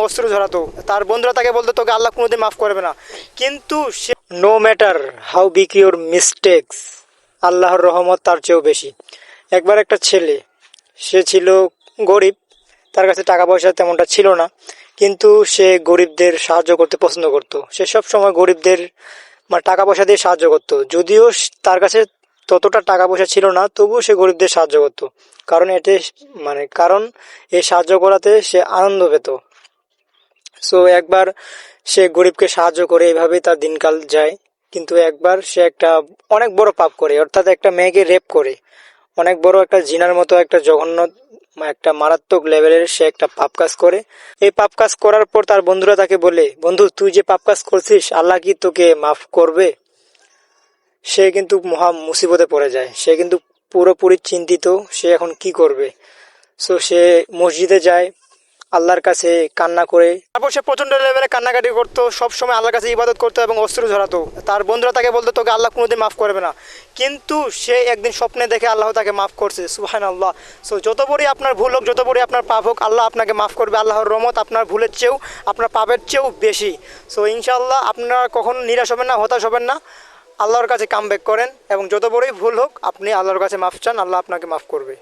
অস্ত্র ঝরাতো। তার বন্ধুরা তাকে বলতো তোকে আল্লাহ কোনোদিন মাফ করবে না, কিন্তু সে no matter how big your mistakes, আল্লাহর রহমত তার চেয়েও বেশি। একবার একটা ছেলে, সে ছিল গরিব, তার কাছে টাকা পয়সা তেমনটা ছিল না, কিন্তু সে গরিবদের সাহায্য করতে পছন্দ করত। সে সব সময় গরিবদের টাকা পয়সা দিয়ে সাহায্য করত, যদিও তার কাছে ততটা টাকা পয়সা ছিল না, তবুও সে গরিবদের সাহায্য করত। কারণ কারণ এই সাহায্য করাতে সে আনন্দ পেত। সো একবার সে গরিবকে সাহায্য করে, এভাবেই তার দিনকাল যায়। কিন্তু একবার সে একটা অনেক বড় পাপ করে, অর্থাৎ একটা মেয়েকে রেপ করে। অনেক বড় একটা জিনার মতো একটা জঘন্য, একটা মারাত্মক লেভেলের সে একটা পাপ কাজ করে। এই পাপ কাজ করার পর তার বন্ধুরা তাকে বলে, বন্ধু তুই যে পাপ কাজ করছিস আল্লাহ কি তোকে মাফ করবে? সে কিন্তু মহা মুসিবতে পড়ে যায়, সে কিন্তু পুরোপুরি চিন্তিত সে এখন কি করবে। সো সে মসজিদে যায়, আল্লাহর কাছে কান্না করে, তারপর সে প্রচন্ড লেভেলে কান্নাকাটি করতো, সব সময় আল্লাহর কাছে ইবাদত করতো এবং অস্ত্র ঝরাতো। তার বন্ধুরা তাকে বলতো তোকে আল্লাহ কোনোদিন মাফ করবে না, কিন্তু সে একদিন স্বপ্নে দেখে আল্লাহ তাকে মাফ করছে। সুবহানাল্লাহ। সো যত বড়ই আপনার ভুল হোক, যত বড়ই আপনার পাপ হোক, আল্লাহ আপনাকে মাফ করবে। আল্লাহর রহমত আপনার ভুলের চেয়েও, আপনার পাপের চেয়েও বেশি। সো ইনশাআল্লাহ আপনারা কখনো নিরাশ হবেন না, হতাশ হবেন না, আল্লাহর কাছে কামব্যাক করেন এবং যত বড়ই ভুল হোক আপনি আল্লাহর কাছে মাফ চান, আল্লাহ আপনাকে মাফ করবে।